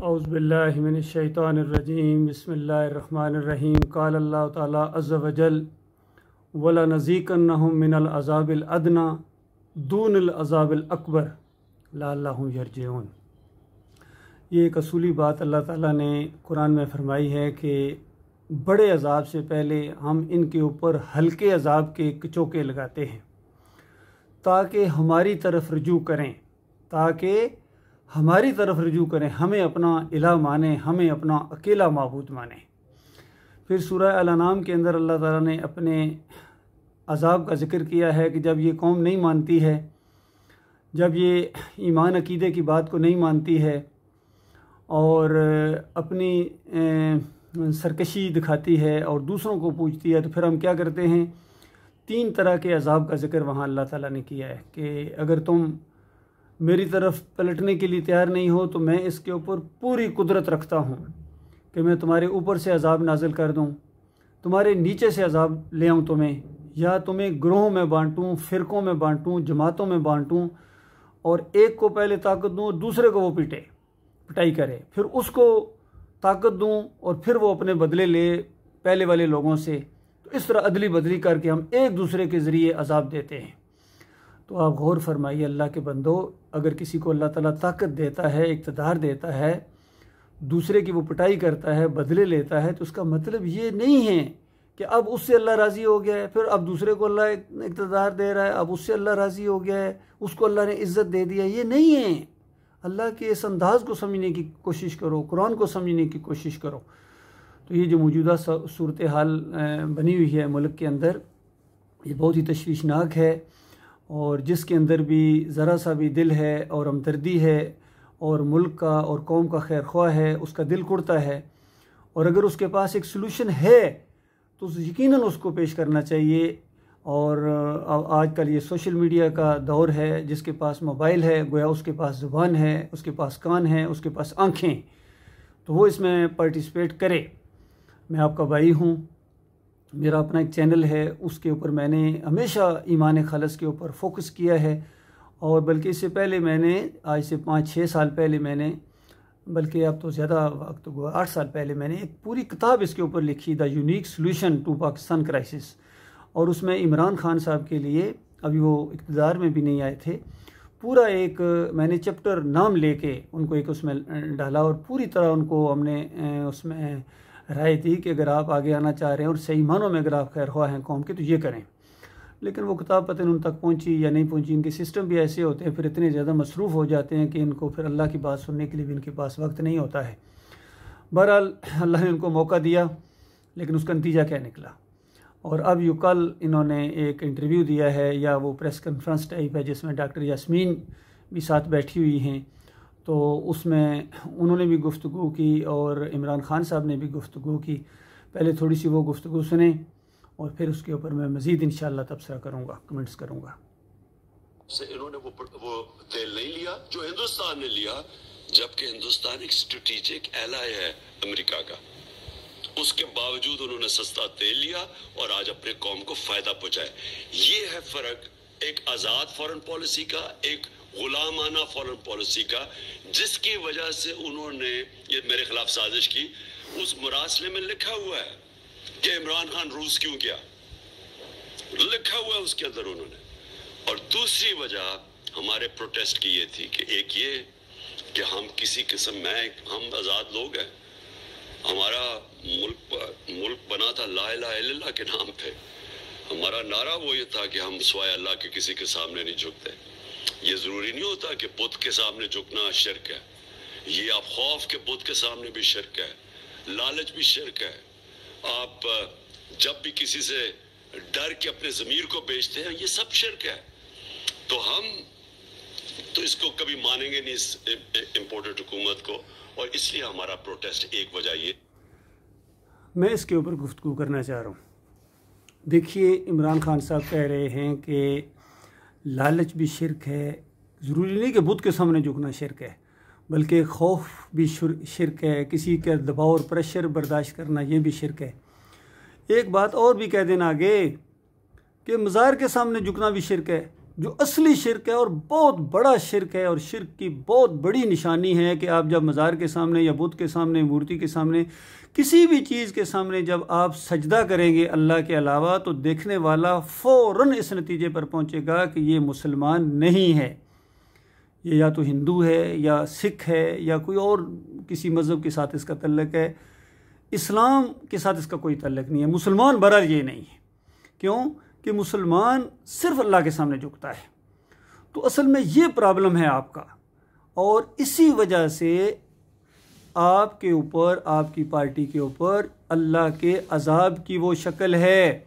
औज़ुबिल्लाहि मिनश्शैतानिर्रजीम बिस्मिल्लाहिर्रहमानिर्रहीम क़ाल अल्लाहु तआला अज़्ज़ा व जल वलनज़ीक़न्नहुम मिनल अज़ाबिल अदना दूनल अज़ाबिल अकबर लअल्लहुम यरजिऊन। ये एक असूली बात अल्लाह ताला ने कुरान में फरमाई है कि बड़े अज़ाब से पहले हम इनके ऊपर हल्के अज़ाब के चौके लगाते हैं ताकि हमारी तरफ रुजू करें, हमें अपना इला माने, हमें अपना अकेला माबूद माने। फिर सूरह अल-अनाम के अंदर अल्लाह ताला ने अपने अज़ाब का ज़िक्र किया है कि जब ये कौम नहीं मानती है, जब ये ईमान अकीदे की बात को नहीं मानती है और अपनी सरकशी दिखाती है और दूसरों को पूछती है, तो फिर हम क्या करते हैं। 3 तरह के अज़ाब का ज़िक्र वहाँ अल्लाह ताला ने किया है कि अगर तुम मेरी तरफ पलटने के लिए तैयार नहीं हो तो मैं इसके ऊपर पूरी कुदरत रखता हूँ कि मैं तुम्हारे ऊपर से अज़ाब नाजिल कर दूँ, तुम्हारे नीचे से अज़ाब ले आऊँ तुम्हें, या तुम्हें ग्रोहों में बांटूँ, फ़िरक़ों में बांटूँ, जमातों में बांटूँ और एक को पहले ताकत दूँ और दूसरे को वो पिटाई करे, फिर उसको ताकत दूँ और फिर वो अपने बदले ले पहले वाले लोगों से। तो इस तरह अदली बदली करके हम एक दूसरे के ज़रिए अज़ाब देते हैं। तो आप गौर फरमाइए अल्लाह के बंदो, अगर किसी को अल्लाह ताला ताकत देता है, इक़्तिदार देता है, दूसरे की वो पिटाई करता है, बदले लेता है, तो उसका मतलब ये नहीं है कि अब उससे अल्लाह राज़ी हो गया है, फिर अब दूसरे को अल्लाह इक़्तिदार दे रहा है, अब उससे अल्लाह राज़ी हो गया है, उसको अल्लाह ने इज़्ज़त दे दिया। ये नहीं है। अल्लाह के इस अंदाज़ को समझने की कोशिश करो, कुरान को समझने की कोशिश करो। तो ये जो मौजूदा सूरत हाल बनी हुई है मुल्क के अंदर, ये बहुत ही तशवीशनाक है और जिसके अंदर भी ज़रा सा भी दिल है और हमदर्दी है और मुल्क का और कौम का खैर ख्वाह है, उसका दिल कुड़ता है। और अगर उसके पास एक सलूशन है तो यकीनन उसको पेश करना चाहिए। और आजकल ये सोशल मीडिया का दौर है, जिसके पास मोबाइल है गोया उसके पास ज़ुबान है, उसके पास कान है, उसके पास आँखें, तो वो इसमें पार्टिसिपेट करे। मैं आपका भाई हूँ, मेरा अपना एक चैनल है, उसके ऊपर मैंने हमेशा ईमान खालिस के ऊपर फोकस किया है। और बल्कि इससे पहले मैंने आज से 5-6 साल पहले मैंने, बल्कि अब तो ज़्यादा वक्त हुआ, 8 साल पहले मैंने एक पूरी किताब इसके ऊपर लिखी, the unique solution to Pakistan crisis. और उसमें इमरान खान साहब के लिए, अभी वो इक़्तिदार में भी नहीं आए थे, पूरा एक मैंने चैप्टर नाम लेके उनको एक उसमें डाला और पूरी तरह उनको हमने उसमें राय दी कि अगर आप आगे आना चाह रहे हैं और सही मानों में अगर आप खैर ख्वाह हैं कौम के, तो ये करें। लेकिन वो किताब पता नहीं उन तक पहुंची या नहीं पहुंची। इनके सिस्टम भी ऐसे होते हैं, फिर इतने ज़्यादा मसरूफ़ हो जाते हैं कि इनको फिर अल्लाह की बात सुनने के लिए भी इनके पास वक्त नहीं होता है। बहरहाल अल्लाह ने उनको मौका दिया, लेकिन उसका नतीजा क्या निकला। और अब यो कल इन्होंने एक इंटरव्यू दिया है, या वो प्रेस कॉन्फ्रेंस टाइप है, जिसमें डॉक्टर यास्मीन भी साथ बैठी हुई हैं। तो उसमें उन्होंने भी गुफ्तगू की और इमरान खान साहब ने भी गुफ्तगू की। पहले थोड़ी सी वो गुफ्तगू सुने और फिर उसके ऊपर मैं मज़ीद इंशाअल्लाह तबसरा करूँगा, कमेंट्स करूँगा। इन्होंने वो तेल नहीं लिया जो हिंदुस्तान ने लिया, जबकि हिंदुस्तान एक स्ट्रेटेजिक एलाय है अमेरिका का। उसके बावजूद उन्होंने सस्ता तेल लिया और आज अपने कौम को फायदा पहुंचाए। ये है फर्क एक आज़ाद फॉरेन पॉलिसी का, एक गुलामाना फॉरेन पॉलिसी का, जिसकी वजह से उन्होंने ये मेरे खिलाफ साजिश की। उस मुरासले में लिखा हुआ है कि इमरान खान रूस क्यों गया, लिखा हुआ है उसके अंदर उन्होंने। और दूसरी वजह हमारे प्रोटेस्ट की ये थी कि एक ये कि हम किसी किस्म में, हम आज़ाद लोग हैं, हमारा मुल्क बना था ला इलाहा इल्लल्लाह के नाम पे। हमारा नारा वो ये था कि हम सिवाय अल्लाह के किसी के सामने नहीं झुकते। ये ज़रूरी नहीं होता कि बुत के सामने झुकना शिर्क है, ये आप खौफ के बुत के सामने भी शिर्क है, लालच भी शिर्क है। आप जब भी किसी से डर के अपने ज़मीर को बेचते हैं, ये सब शिर्क है। तो हम तो इसको कभी मानेंगे नहीं, इस इम्पोर्टेड हुकूमत को, और इसलिए हमारा प्रोटेस्ट एक वजह ये। मैं इसके ऊपर गुफ्तगू करना चाह रहा हूँ। देखिए, इमरान खान साहब कह रहे हैं कि लालच भी शिर्क है। ज़रूरी नहीं कि बुत के सामने झुकना शिर्क है, बल्कि खौफ भी शिर्क है, किसी का दबाव और प्रेशर बर्दाश्त करना ये भी शिर्क है। एक बात और भी कह देना आगे कि मज़ार के सामने झुकना भी शिर्क है। जो असली शिरक है और बहुत बड़ा शिरक है, और शिरक की बहुत बड़ी निशानी है कि आप जब मज़ार के सामने या बुत के सामने, मूर्ति के सामने, किसी भी चीज़ के सामने जब आप सजदा करेंगे अल्लाह के अलावा, तो देखने वाला फ़ौरन इस नतीजे पर पहुंचेगा कि ये मुसलमान नहीं है, ये या तो हिंदू है या सिख है या कोई और किसी मज़हब के साथ इसका तल्लुक़ है, इस्लाम के साथ इसका कोई तल्लुक़ नहीं है। मुसलमान बहरहाल ये नहीं है। क्यों? कि मुसलमान सिर्फ अल्लाह के सामने झुकता है। तो असल में ये प्रॉब्लम है आपका, और इसी वजह से आपके ऊपर, आपकी पार्टी के ऊपर अल्लाह के अजाब की वो शक्ल है।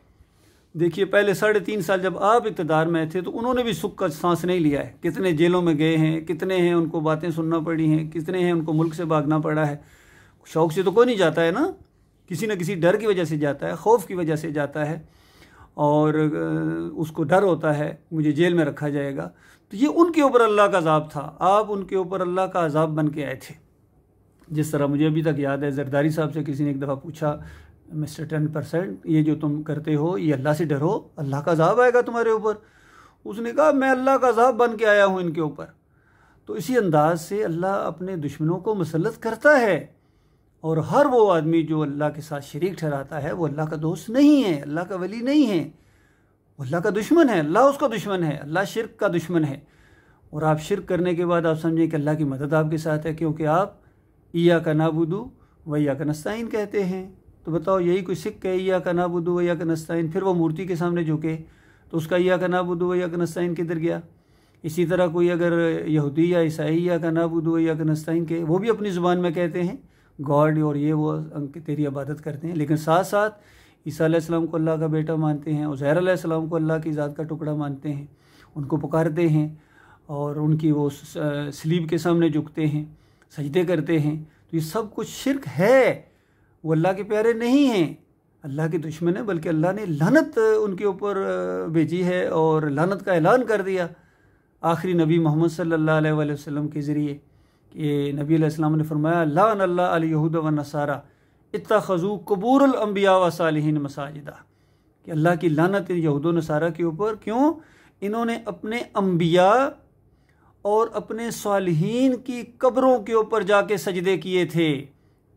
देखिए, पहले 3.5 साल जब आप इक़्तिदार में थे तो उन्होंने भी सुख का सांस नहीं लिया है। कितने जेलों में गए हैं, कितने हैं उनको बातें सुनना पड़ी हैं, कितने हैं उनको मुल्क से भागना पड़ा है। शौक़ से तो कोई नहीं जाता है ना, किसी न किसी डर की वजह से जाता है, खौफ की वजह से जाता है, और उसको डर होता है मुझे जेल में रखा जाएगा। तो ये उनके ऊपर अल्लाह का अजाब था, आप उनके ऊपर अल्लाह का अजाब बन के आए थे। जिस तरह मुझे अभी तक याद है, जरदारी साहब से किसी ने एक दफ़ा पूछा, मिस्टर 10%, ये जो तुम करते हो ये अल्लाह से डरो, अल्लाह का अजाब आएगा तुम्हारे ऊपर। उसने कहा मैं अल्लाह का अजाब बन के आया हूँ इनके ऊपर। तो इसी अंदाज से अल्लाह अपने दुश्मनों को मुसल्लत करता है, और हर वो आदमी जो अल्लाह के साथ शरीक ठहराता है वो अल्लाह का दोस्त नहीं है, अल्लाह का वली नहीं है, वो अल्लाह का दुश्मन है, अल्लाह उसका दुश्मन है, अल्लाह शिर्क का दुश्मन है। और आप शिर्क करने के बाद आप समझें कि अल्लाह की मदद आपके साथ है, क्योंकि आप इय्याका नअबुदु व इय्याका नस्तईन कहते हैं। तो बताओ, यही कोई सिख कहे इय्याका नअबुदु व इय्याका नस्तईन, फिर वो मूर्ति के सामने झुके, तो उसका इय्याका नअबुदु व इय्याका नस्तईन किधर गया? इसी तरह कोई अगर यहूदी या ईसाई इय्याका नअबुदु व इय्याका नस्तईन के, वो भी अपनी ज़ुबान में कहते हैं गॉड और ये वो तेरी इबादत करते हैं, लेकिन साथ साथ ईसा अलैहिस्सलाम को अल्लाह का बेटा मानते हैं, उज़ैर अलैहिस्सलाम को अल्लाह की ज़ात का टुकड़ा मानते हैं, उनको पुकारते हैं और उनकी वो सलीब के सामने झुकते हैं, सजदे करते हैं। तो ये सब कुछ शिर्क है, वो अल्लाह के प्यारे नहीं हैं, अल्लाह के दुश्मन है, बल्कि अल्लाह ने लानत उनके ऊपर भेजी है और लानत का ऐलान कर दिया आखिरी नबी मोहम्मद सल्लल्लाहु अलैहि वसल्लम के ज़रिए। कि नबी अलैहिस्सलाम ने फरमाया लान अल्लाह अल यहूद व नसारा इत्तखज़ू क़ुबूरुल अंबिया व सालिहीन मसाजिदा, कि अल्लाह की लानत यहूद व नसारा के ऊपर। क्यों? इन्होंने अपने अंबिया और अपने सालिहीन की कब्रों के ऊपर जाके सजदे किए थे।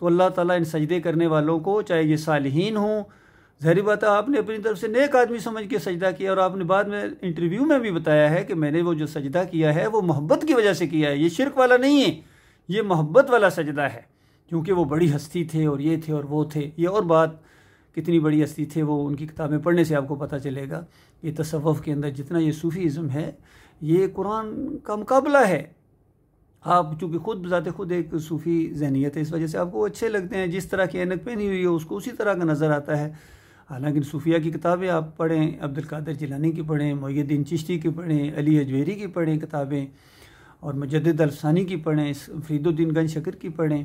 तो अल्लाह ताला इन सजदे करने वालों को, चाहे ये सालिहीन हों, ज़ाहिर बात है आपने अपनी तरफ से नेक आदमी समझ के सजदा किया, और आपने बाद में इंटरव्यू में भी बताया है कि मैंने वो जो सजदा किया है वो मोहब्बत की वजह से किया है, ये शिर्क वाला नहीं है, ये मोहब्बत वाला सजदा है, क्योंकि वो बड़ी हस्ती थे और ये थे और वो थे। ये और बात कितनी बड़ी हस्ती थे वो उनकी किताबें पढ़ने से आपको पता चलेगा। ये तसव्वुफ़ के अंदर जितना ये सूफ़ीज़म है, ये कुरान का मुकाबला है। आप चूँकि खुद ज़ाते खुद एक सूफ़ी ज़हनियत है, इस वजह से आपको अच्छे लगते हैं, जिस तरह की ऐनक पहनी हुई है उसको उसी तरह का नज़र आता है। हालांकि सूफिया की किताबें आप पढ़ें, अब्दुल कादिर जिलानी की पढ़ें, मुइनुद्दीन चिश्ती की पढ़ें, अली हजवेरी की पढ़ें किताबें, और मुजद्दिद अल-फ़सानी की पढ़ें, फरीदुद्दीन गंज शकर की पढ़ें,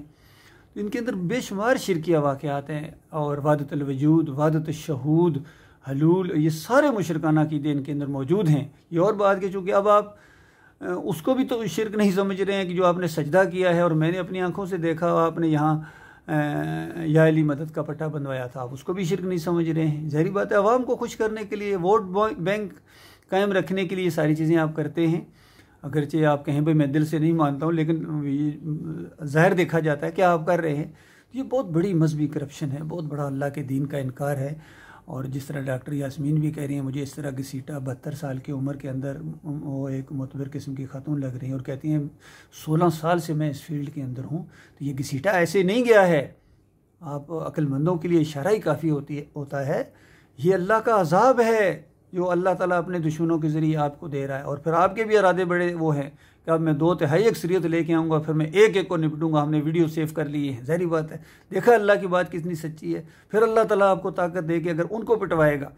तो इनके अंदर बेशुमार शिरकिया वाक़यात हैं, और वादतुल वजूद, वादतुल शहूद, हलूल, ये सारे मुशरिकाना अक़ीदे इनके अंदर मौजूद हैं। ये और बात कि चूँकि अब आप उसको भी तो शिरक नहीं समझ रहे हैं कि जो आपने सजदा किया है और मैंने अपनी आँखों से देखा, आपने यहाँ या अली मदद का पट्टा बंधवाया था, आप उसको भी शिरक नहीं समझ रहे हैं। ज़ाहिर बात है, आवाम को खुश करने के लिए, वोट बैंक कायम रखने के लिए सारी चीज़ें आप करते हैं। अगरचे आप कहें भाई मैं दिल से नहीं मानता हूँ, लेकिन ज़ाहिर देखा जाता है कि आप कर रहे हैं। ये बहुत बड़ी मजहबी करप्शन है, बहुत बड़ा अल्लाह के दीन का इनकार है। और जिस तरह डॉक्टर यास्मीन भी कह रही हैं, मुझे इस तरह की सीटा 72 साल की उम्र के अंदर, वो एक मोतबर किस्म की खातून लग रही हैं और कहती हैं 16 साल से मैं इस फील्ड के अंदर हूँ। तो ये घसीटा ऐसे नहीं गया है, आप अक्लमंदों के लिए इशारा ही काफ़ी होता है। ये अल्लाह का अजाब है जो अल्लाह ताला अपने दुश्मनों के ज़रिए आपको दे रहा है। और फिर आपके भी इरादे बड़े वो हैं कि अब मैं 2/3 अक्सरियत लेके आऊँगा, फिर मैं एक को निपटूंगा। हमने वीडियो सेव कर लिए हैं, ज़ाहिर बात है, देखा अल्लाह की बात कितनी सच्ची है। फिर अल्लाह ताला आपको ताकत दे के अगर उनको पिटवाएगा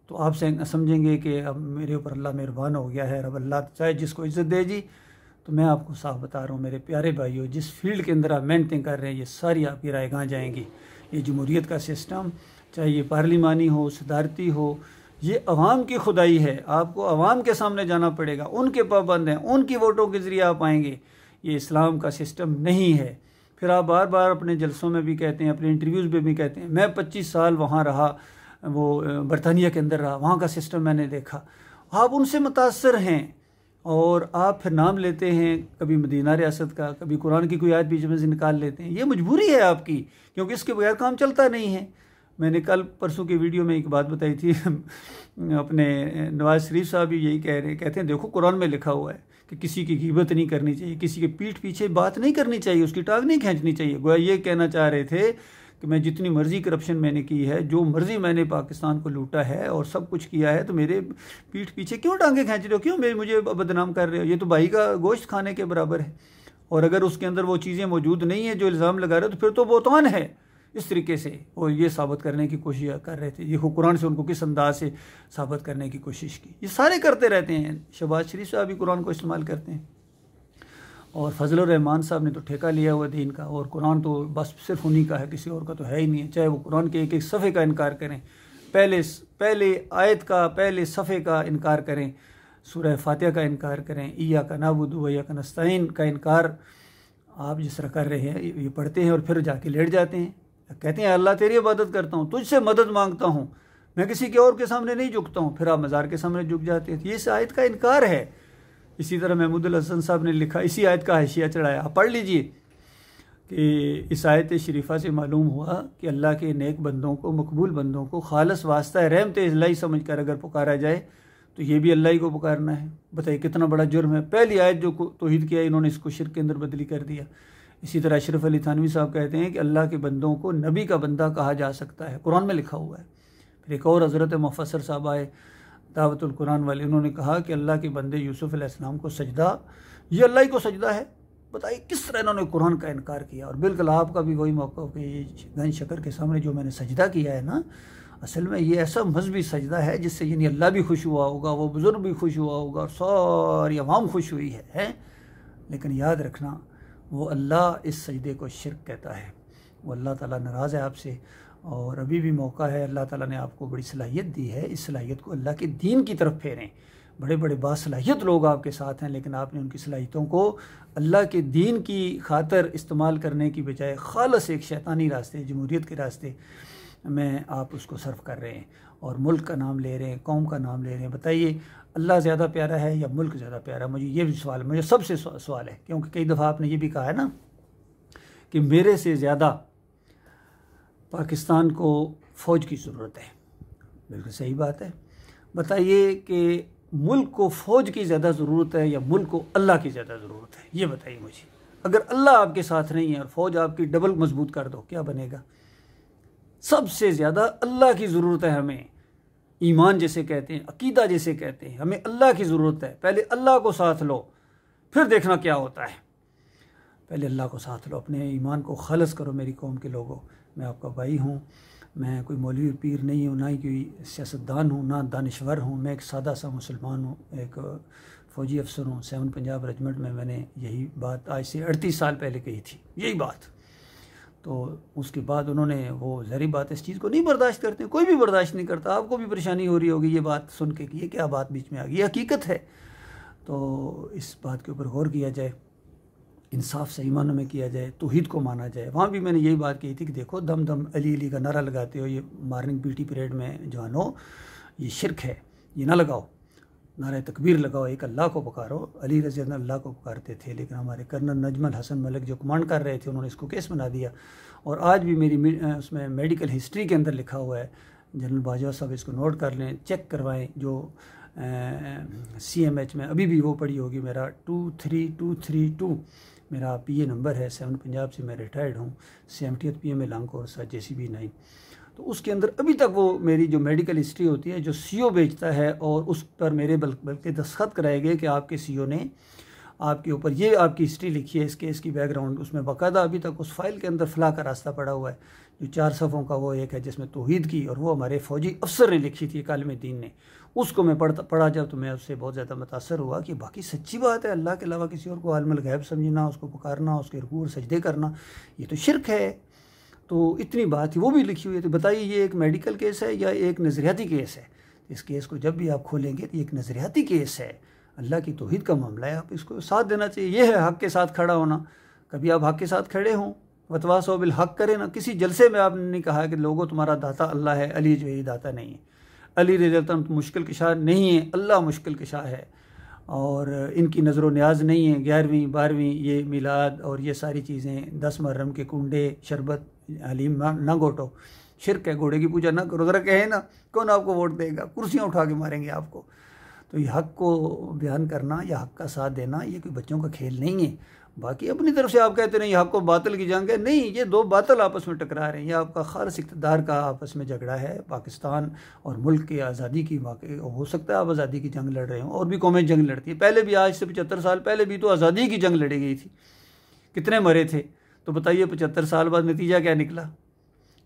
तो आप समझेंगे कि अब मेरे ऊपर अल्लाह मेहरबान हो गया है। अब अल्लाह चाहे जिसको इज़्ज़त दे जी। तो मैं आपको साफ बता रहा हूँ मेरे प्यारे भाइयों, जिस फील्ड के अंदर आप मेहनतें कर रहे हैं, ये सारी आपकी राय कहाँ जाएंगी। ये जमहूरियत का सिस्टम, चाहे ये पार्लिमानी हो, सदारती हो, ये अवाम की खुदाई है। आपको अवाम के सामने जाना पड़ेगा, उनके पाबंद हैं, उनकी वोटों के ज़रिए आप आएंगे। ये इस्लाम का सिस्टम नहीं है। फिर आप बार बार अपने जलसों में भी कहते हैं, अपने इंटरव्यूज़ में भी कहते हैं मैं 25 साल वहाँ रहा, वो बरतानिया के अंदर रहा, वहाँ का सिस्टम मैंने देखा। आप उनसे मुतासर हैं और आप फिर नाम लेते हैं कभी मदीना रियासत का, कभी कुरान की कोई आयत बीच में से निकाल लेते हैं। ये मजबूरी है आपकी, क्योंकि इसके बगैर काम चलता नहीं है। मैंने कल परसों की वीडियो में एक बात बताई थी अपने नवाज शरीफ साहब भी यही कहते हैं देखो कुरान में लिखा हुआ है कि किसी की ग़ीबत नहीं करनी चाहिए, किसी के पीठ पीछे बात नहीं करनी चाहिए, उसकी टांग नहीं खींचनी चाहिए। गोया ये कहना चाह रहे थे कि मैं जितनी मर्ज़ी करप्शन मैंने की है, जो मर्ज़ी मैंने पाकिस्तान को लूटा है और सब कुछ किया है, तो मेरे पीठ पीछे क्यों टांगे खींच रहे हो, क्यों मुझे बदनाम कर रहे हो? ये तो भाई का गोश्त खाने के बराबर है। और अगर उसके अंदर वो चीज़ें मौजूद नहीं है जो इल्ज़ाम लगा रहे हो, तो फिर तो बोतान है। इस तरीके से वो ये साबित करने की कोशिश कर रहे थे। ये कुरान से उनको किस अंदाज से साबित करने की कोशिश की, ये सारे करते रहते हैं। शहबाज शरीफ साहब भी कुरान को इस्तेमाल करते हैं, और फजलुर रहमान साहब ने तो ठेका लिया हुआ दीन का, और कुरान तो बस सिर्फ उन्हीं का है, किसी और का तो है ही नहीं है। चाहे वो कुरान के एक एक सफ़े का इनकार करें, पहले आयत का, पहले सफ़े का इनकार करें, सूरह फातिहा का इनकार करें, इय्याका नअबुदु व इय्याका नस्तईन का इनकार आप जिस तरह कर रहे हैं, ये पढ़ते हैं और फिर जाके लेट जाते हैं, कहते हैं अल्लाह तेरी इबादत करता हूँ, तुझसे मदद मांगता हूँ, मैं किसी के और के सामने नहीं झुकता हूँ। फिर आप मज़ार के सामने झुक जाते हैं। ये इस आयत का इनकार है। इसी तरह महमूदुल हसन साहब ने लिखा, इसी आयत का हाशिया चढ़ाया, आप पढ़ लीजिए कि इस आयत शरीफा से मालूम हुआ कि अल्लाह के नेक बंदों को, मकबूल बंदों को खालस वास्ता रहमत इलाही समझ कर अगर पुकारा जाए तो ये भी अल्लाह ही को पुकारना है। बताइए कितना बड़ा जुर्म है। पहली आयत जो तौहीद किया, इन्होंने इसको शिर्क के अंदर बदली कर दिया। इसी तरह अशरफ अली थानवी साहब कहते हैं कि अल्लाह के बंदों को नबी का बंदा कहा जा सकता है, कुरान में लिखा हुआ है। फिर एक और हज़रत मुफस्सर साहब आए दावतुल कुरान वाले, उन्होंने कहा कि अल्लाह के बंदे यूसुफ अलैहिस्सलाम को सजदा, ये अल्लाह ही को सजदा है। बताइए किस तरह इन्होंने कुरान का इनकार किया। और बिल्कुल आपका भी वही मौका कि गन शकर के सामने जो मैंने सजदा किया है ना, असल में ये ऐसा मजहबी सजदा है जिससे यानी अल्लाह भी खुश हुआ होगा, वो बुज़ुर्ग भी खुश हुआ होगा और सारी अवाम खुश हुई है। लेकिन याद रखना, वो अल्लाह इस सजदे को शिर्क कहता है। वो अल्लाह ताला नाराज़ है आपसे, और अभी भी मौका है। अल्लाह ताला ने आपको बड़ी सलाहियत दी है, इस सलाहियत को अल्लाह के दीन की तरफ फेरें। बड़े बड़े बासलाहियत लोग आपके साथ हैं, लेकिन आपने उनकी सलाहियतों को अल्लाह के दीन की खातर इस्तेमाल करने की बजाय खालस एक शैतानी रास्ते, जमहूरियत के रास्ते में आप उसको सर्व कर रहे हैं, और मुल्क का नाम ले रहे हैं, कौम का नाम ले रहे हैं। बताइए अल्लाह ज़्यादा प्यारा है या मुल्क ज़्यादा प्यारा? मुझे ये भी सवाल, मुझे सबसे सवाल है, क्योंकि कई दफ़ा आपने ये भी कहा है ना कि मेरे से ज़्यादा पाकिस्तान को फ़ौज की ज़रूरत है। बिल्कुल सही बात है। बताइए कि मुल्क को फ़ौज की ज़्यादा ज़रूरत है या मुल्क को अल्लाह की ज़्यादा ज़रूरत है? ये बताइए मुझे। अगर अल्लाह आपके साथ नहीं है और फ़ौज आपकी डबल मजबूत कर दो, क्या बनेगा? सबसे ज़्यादा अल्लाह की ज़रूरत है हमें। ईमान जैसे कहते हैं, अकीदा जैसे कहते हैं, हमें अल्लाह की ज़रूरत है। पहले अल्लाह को साथ लो, फिर देखना क्या होता है। पहले अल्लाह को साथ लो, अपने ईमान को खालस करो। मेरी कौम के लोगों, मैं आपका भाई हूँ, मैं कोई मौलवी पीर नहीं हूँ, ना ही कोई सियासतदान हूँ, ना दानिश्वर हूँ। मैं एक सादा सा मुसलमान हूँ, एक फ़ौजी अफसर हूँ। 7 पंजाब रेजिमेंट में मैंने यही बात आज से 38 साल पहले कही थी, यही बात। तो उसके बाद उन्होंने, वो ज़ाहिर बात इस चीज़ को नहीं बर्दाश्त करते, कोई भी बर्दाश्त नहीं करता। आपको भी परेशानी हो रही होगी ये बात सुन के कि ये क्या बात बीच में आ गई, ये हकीकत है। तो इस बात के ऊपर गौर किया जाए, इंसाफ सही मानों में किया जाए, तौहीद को माना जाए। वहाँ भी मैंने यही बात कही थी कि देखो दम दम अली अली का नारा लगाते हो, ये मॉर्निंग पीटी परेड में जवानों, ये शिरक है, ये ना लगाओ। नारा तकबीर लगाओ, एक अल्लाह को पुकारो। अली रज़ी अल्लाह अल्लाह को पुकारते थे, लेकिन हमारे कर्नल नजमुल हसन मलिक जो कमांड कर रहे थे, उन्होंने इसको केस बना दिया। और आज भी मेरी उसमें मेडिकल हिस्ट्री के अंदर लिखा हुआ है, जनरल बाजवा साहब इसको नोट कर लें, चेक करवाएं। जो CMH में अभी भी वो पड़ी होगी, मेरा 23232 मेरा PA नंबर है। 7 पंजाब से मैं रिटायर्ड हूँ, 70th PA में लॉन्ग कोर्स है, JCB 9। तो उसके अंदर अभी तक वो मेरी जो मेडिकल हिस्ट्री होती है, जो CO बेचता है, और उस पर मेरे बल्कि दस्तखत कराए गए कि आपके CO ने आपके ऊपर ये आपकी हिस्ट्री लिखी है, इस केस की बैकग्राउंड, उसमें बाकायदा अभी तक उस फाइल के अंदर फलाह का रास्ता पड़ा हुआ है। जो 4 सफ़ों का वो एक है जिसमें तौहीद की, और वो हमारे फ़ौजी अफसर ने लिखी थी, कालिम दीन ने। उसको मैं पढ़ा जब, तो मैं उससे बहुत ज़्यादा मुतासर हुआ कि बाकी सच्ची बात है, अल्लाह के अलावा किसी और को आलमुल गैब समझना, उसको पुकारना, उसके रुकू और सजदे करना, ये तो शिरक है। तो इतनी बात थी, वो भी लिखी हुई है। तो बताइए ये एक मेडिकल केस है या एक नज़रियाती केस है? इस केस को जब भी आप खोलेंगे तो एक नज़रियाती केस है, अल्लाह की तौहीद का मामला है, आप इसको साथ देना चाहिए। ये है हक़ के साथ खड़ा होना। कभी आप हक़ के साथ खड़े हों, वतवासो बिल हक़ करें ना। किसी जलसे में आपने नहीं कहा कि लोगों तुम्हारा दाता अल्लाह है, अली जो है दाता नहीं है। अली रज़ी अल्लाह अन्हु मुश्किल कुशा नहीं है, अल्लाह मुश्किल कुशा है। और इनकी नज़र व न्याज नहीं है। 11वीं 12वीं ये मिलाद और ये सारी चीज़ें, 10 मुहर्रम के कुंडे शरबत हलीम ना घोटो, शिरक है, घोड़े की पूजा ना करो। ज़रा कहे ना, कौन आपको वोट देगा, कुर्सियाँ उठा के मारेंगे आपको। तो ये हक़ को बयान करना या हक़ का साथ देना ये कोई बच्चों का खेल नहीं है। बाकी अपनी तरफ से आप कहते नहीं हक़ को बातिल की जंग है, नहीं, ये दो बातिल आपस में टकरा रहे हैं। ये आपका खालिस इक़्तिदार का आपस में झगड़ा है। पाकिस्तान और मुल्क की आज़ादी की वाक़ई हो सकता है आप आज़ादी की जंग लड़ रहे हो, और भी कौमें जंग लड़ती है। पहले भी, आज से 75 साल पहले भी तो आज़ादी की जंग लड़ी गई थी, कितने मरे थे। तो बताइए 75 साल बाद नतीजा क्या निकला।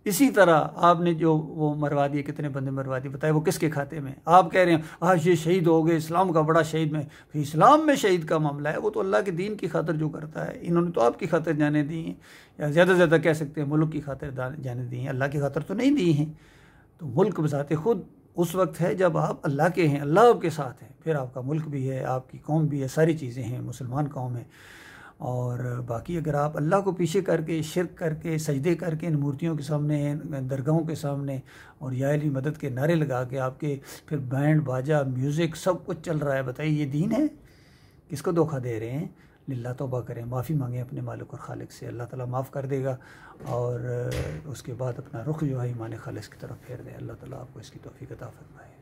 इसी तरह आपने जो वो मरवा दिए, कितने बंदे मरवा दिए, बताए वो किसके खाते में। आप कह रहे हैं आज ये शहीद हो गए, इस्लाम का बड़ा शहीद में। फिर इस्लाम में शहीद का मामला है, वो तो अल्लाह के दीन की खातिर जो करता है। इन्होंने तो आपकी खातिर जाने दी हैं, या ज़्यादा से ज़्यादा कह सकते हैं मुल्क की खातिर जाने दी हैं, अल्लाह की खातिर तो नहीं दी हैं। तो मुल्क बज़ाते खुद उस वक्त है जब आप अल्लाह के हैं, अल्लाह आपके साथ हैं, फिर आपका मुल्क भी है, आपकी कौम भी है, सारी चीज़ें हैं, मुसलमान कौम है। और बाकी अगर आप अल्लाह को पीछे करके, शिरक करके, सजदे करके इन मूर्तियों के सामने, दरगाहों के सामने और या अली मदद के नारे लगा के आपके फिर बैंड बाजा म्यूज़िक सब कुछ चल रहा है, बताइए ये दीन है? किसको धोखा दे रहे हैं? लिल्लाह तौबा करें, माफ़ी मांगें अपने मालिक और खालिक से, अल्लाह ताला माफ़ कर देगा। और उसके बाद अपना रुख जो है ईमान खालिस की तरफ फेर दें। अल्लाह ताला आपको इसकी तौफीक अता फरमाए।